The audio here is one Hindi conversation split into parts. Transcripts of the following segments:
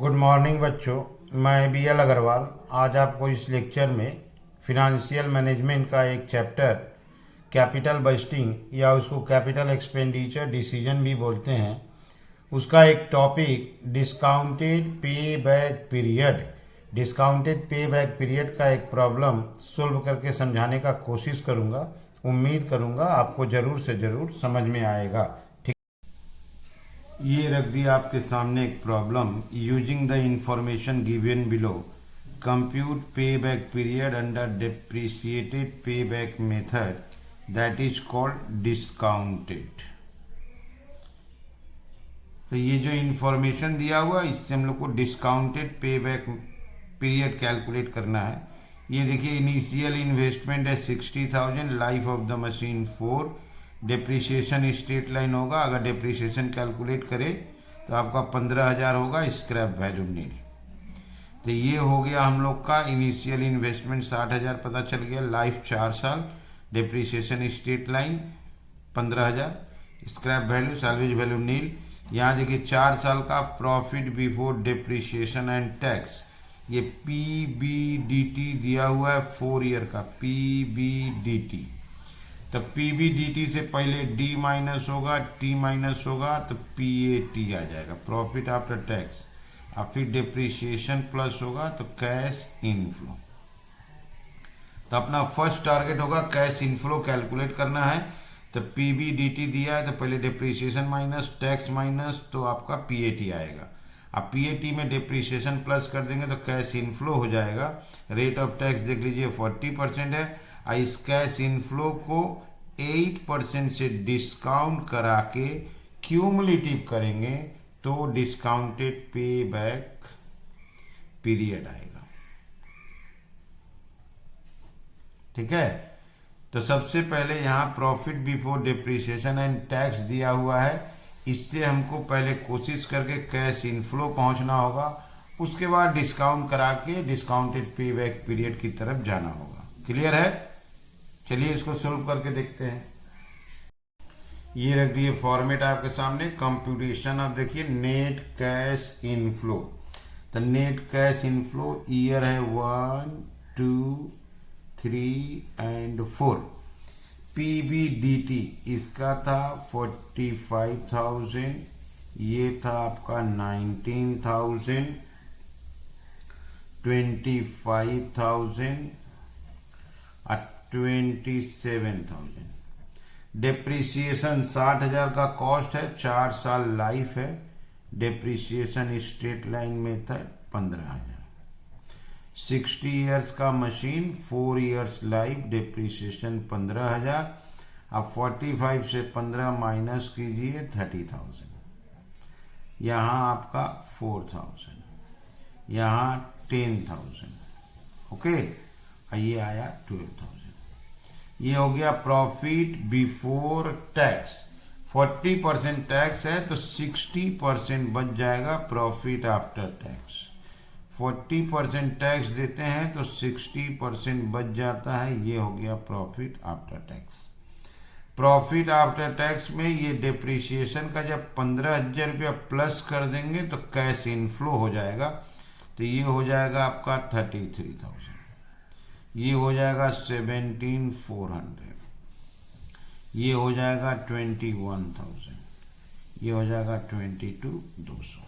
गुड मॉर्निंग बच्चों। मैं बी एल अग्रवाल आज आपको इस लेक्चर में फिनंशियल मैनेजमेंट का एक चैप्टर कैपिटल बजटिंग या उसको कैपिटल एक्सपेंडिचर डिसीजन भी बोलते हैं, उसका एक topic discounted pay back period का एक प्रॉब्लम सोल्व करके समझाने का कोशिश करूँगा। उम्मीद करूँगा आपको ज़रूर से ज़रूर समझ में आएगा। ये रख दिया आपके सामने एक problem. Using the information given below compute पे बैक पीरियड अंडर डेप्रिसिएटेड पे back method that is called discounted. तो ये जो इंफॉर्मेशन दिया हुआ इससे हम लोग को discounted pay back period calculate करना है। ये देखिए इनिशियल इन्वेस्टमेंट है 60,000, life of the machine 4, depreciation straight line होगा। अगर डेप्रिसिएशन कैलकुलेट करें तो आपका 15,000 होगा, स्क्रैप वैल्यू नील। तो ये हो गया हम लोग का इनिशियल इन्वेस्टमेंट 60,000 पता चल गया, लाइफ 4 साल, depreciation straight line 15,000, scrap value salvage value nil. यहाँ देखिए 4 साल का profit before depreciation and tax, ये PBDT दिया हुआ है 4 ईयर का PBDT। तो PBDT से पहले D माइनस होगा, T माइनस होगा तो PAT आ जाएगा, प्रॉफिट आफ्टर टैक्स। और फिर डेप्रिसिएशन प्लस होगा तो कैश इनफ्लो। तो अपना फर्स्ट टारगेट होगा कैश इनफ्लो कैलकुलेट करना है। तो PBDT दिया है तो पहले डेप्रिसिएशन माइनस टैक्स माइनस तो आपका PAT आएगा। अब PAT में डेप्रिसिएशन प्लस कर देंगे तो कैश इनफ्लो हो जाएगा। रेट ऑफ टैक्स देख लीजिए 40% है। इस कैश इनफ्लो को 8% से डिस्काउंट करा के क्यूमुलेटिव करेंगे तो डिस्काउंटेड पे बैक पीरियड आएगा। ठीक है, तो सबसे पहले यहाँ profit before depreciation and tax दिया हुआ है, इससे हमको पहले कोशिश करके कैश इनफ्लो पहुंचना होगा, उसके बाद डिस्काउंट करा के डिस्काउंटेड पे बैक पीरियड की तरफ जाना होगा। क्लियर है? चलिए इसको सोल्व करके देखते हैं। ये रख दिए फॉर्मेट आपके सामने, कंप्यूटेशन। अब देखिए नेट कैश इनफ्लो। तो नेट कैश इनफ्लो ईयर है 1, 2, 3 एंड 4। PBDT इसका था 45,000, ये था आपका 19,000, 25,000 और 27,000। डेप्रिसिएशन 60,000 का कॉस्ट है, 4 साल लाइफ है, depreciation straight line method 15,000। 60 years का मशीन, 4 इयर्स लाइफ, डेप्रिसिएशन 15,000। अब 45 से 15 माइनस कीजिए 30,000, यहाँ आपका 4,000, यहाँ 10,000। ओके, ये आया 12,000। ये हो गया प्रॉफिट बिफोर टैक्स। 40% टैक्स है तो 60% बच जाएगा प्रॉफिट आफ्टर टैक्स। 40% टैक्स देते हैं तो 60% बच जाता है, ये हो गया profit after tax. Profit after tax में ये डेप्रिसिएशन का जब 15,000 रुपया प्लस कर देंगे तो कैश इनफ्लो हो जाएगा। तो ये हो जाएगा आपका 33,000, ये हो जाएगा 17,400, ये हो जाएगा 21,000, ये हो जाएगा 22,200।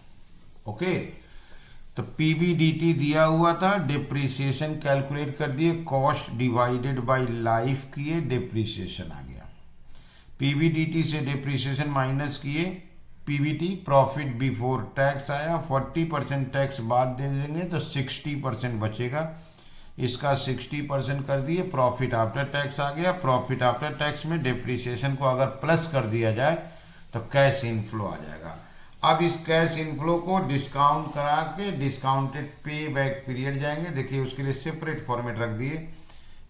ओके, तो PBDT दिया हुआ था, डेप्रिसिएशन कैलकुलेट कर दिए, कॉस्ट डिवाइडेड बाय लाइफ किए, डेप्रिसिएशन आ गया। PBDT से डेप्रिसिएशन माइनस किए, PBT प्रॉफिट बिफोर टैक्स आया, 40% टैक्स बाद दे देंगे तो 60% बचेगा, इसका 60% कर दिए, प्रॉफिट आफ्टर टैक्स आ गया। प्रॉफिट आफ्टर टैक्स में डेप्रिसिएशन को अगर प्लस कर दिया जाए तो कैश इनफ्लो आ जाएगा। अब इस कैश इनफ्लो को डिस्काउंट करा के डिस्काउंटेड पे बैक पीरियड जाएंगे। देखिए उसके लिए सेपरेट फॉर्मेट रख दिए,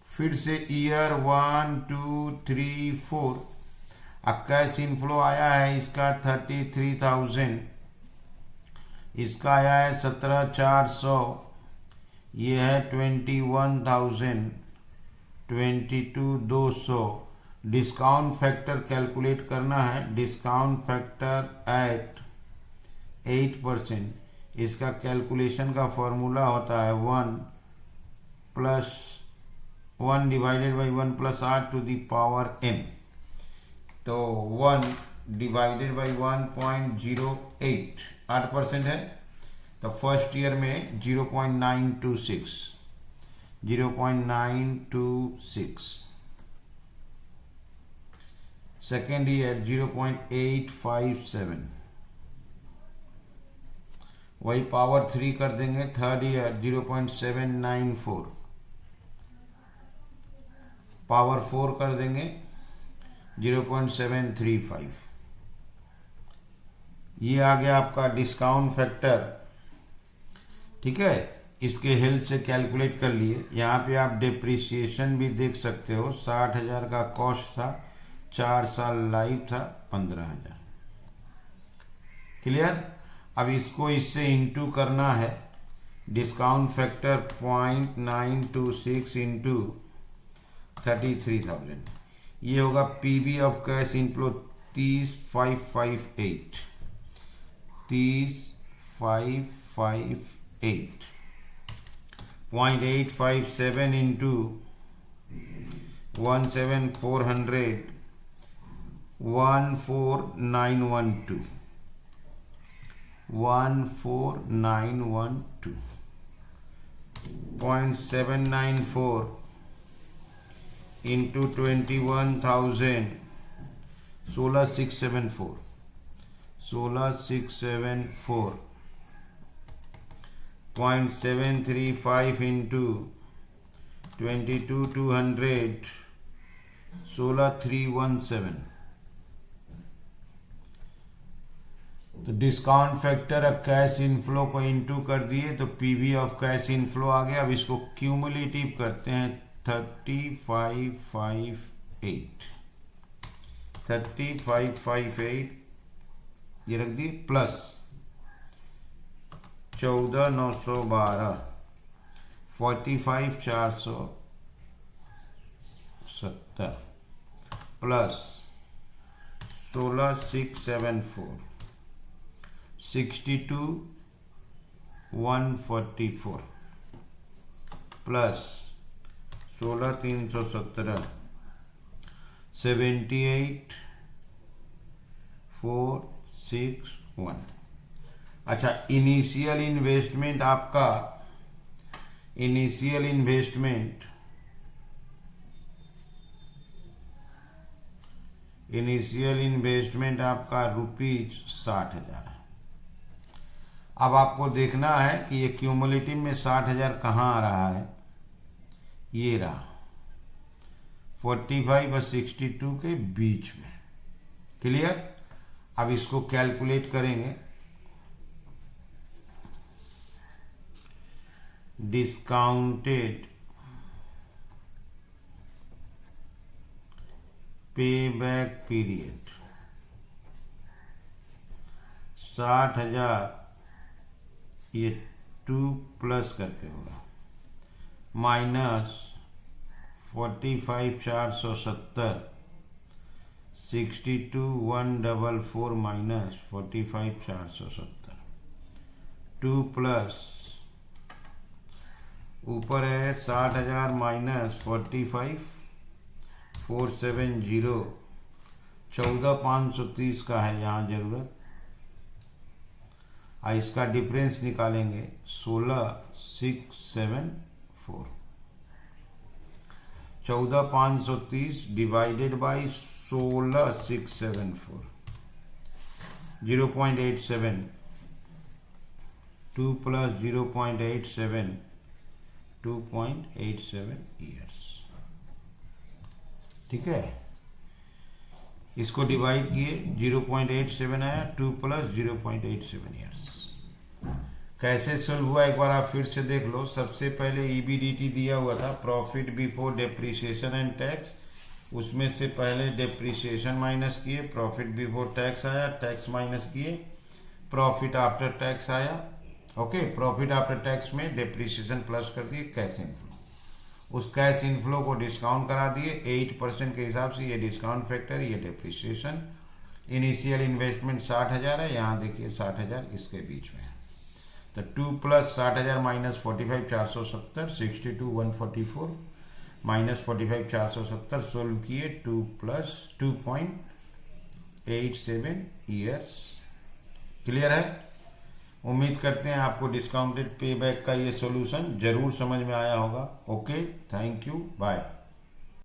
फिर से ईयर 1, 2, 3, 4। अब कैश इनफ्लो आया है इसका 33,000, इसका आया है 17,400, ये है 21,000, 22,200। डिस्काउंट फैक्टर कैलकुलेट करना है, डिस्काउंट फैक्टर एट 8%। इसका कैलकुलेशन का फॉर्मूला होता है 1 divided by 1 plus r to the power n। तो 1 डिवाइडेड बाई 1.08 8% है, तो फर्स्ट ईयर में 0.926, सेकेंड ईयर 0.857, वही पावर 3 कर देंगे, थर्ड ईयर 0.794, पावर 4 कर देंगे 0.735। ये आ गया आपका डिस्काउंट फैक्टर। ठीक है, इसके हेल्प से कैलकुलेट कर लिए। यहाँ पे आप डेप्रिसिएशन भी देख सकते हो, 60,000 का कॉस्ट था, 4 साल लाइफ था, 15,000। क्लियर। अब इसको इससे इंटू करना है, डिस्काउंट फैक्टर 0.926 इंटू 33,000, ये होगा PV of cash inflow 30,558, 30,558, 0.857 into 17,400, 14,912, 14,912, 0.794 into 21,000, 16,674, 16,674, 0.735 into 22,200, 16,317। तो डिस्काउंट फैक्टर कैश इनफ्लो को इंटू कर दिए तो पीवी ऑफ कैश इनफ्लो आ गया। अब इसको क्यूमुलेटिव करते हैं, 35,558 ये रख दिए, प्लस 14,912, 45,470, प्लस 16,674, 62,144, प्लस 16,317, 78,461। अच्छा, इनिशियल इन्वेस्टमेंट आपका, इनिशियल इन्वेस्टमेंट आपका ₹60,000 है। अब आपको देखना है कि ये क्यूमुलेटिव में 60,000 कहाँ आ रहा है, ये रहा 45 और 62 के बीच में। क्लियर। अब इसको कैलकुलेट करेंगे, डिस्काउंटेड पे बैक पीरियड 60,000, ये 2 प्लस करके होगा, माइनस 45,470, 62,144 माइनस 45,470, 2 प्लस ऊपर है 60,000 माइनस 45,470, 14,530 का है यहाँ जरूरत। इसका डिफरेंस निकालेंगे, 16,674, 14,530 डिवाइडेड बाई 16,674, 0.87, 2 प्लस 0.87, 2.87 ईयर्स। ठीक है, इसको डिवाइड किए, 0.87 आया, 2 प्लस 0.87 ईयर्स। कैसे सोल्व हुआ एक बार आप फिर से देख लो। सबसे पहले ईबीडीटी दिया हुआ था, profit before depreciation and tax, उसमें से पहले डेप्रिसिएशन माइनस किए, प्रॉफिट बिफोर टैक्स आया, टैक्स माइनस किए, प्रॉफिट आफ्टर टैक्स आया। ओके, प्रॉफिट आफ्टर टैक्स में डेप्रिसिएशन प्लस कर दिए, कैश इनफ्लो, उस कैश इनफ्लो को डिस्काउंट करा दिए 8% के हिसाब से। ये डिस्काउंट फैक्टर, ये डेप्रिसिएशन। इनिशियल इन्वेस्टमेंट 60,000 है, यहाँ देखिए 60,000 इसके बीच में है। तो 2 प्लस 60,000 माइनस 45 470 62 144 माइनस 45 470 सोल्व किए 2 प्लस 2.87 ईयर्स। क्लियर है? उम्मीद करते हैं आपको डिस्काउंटेड पे बैक का ये सॉल्यूशन जरूर समझ में आया होगा। Okay, thank you, bye.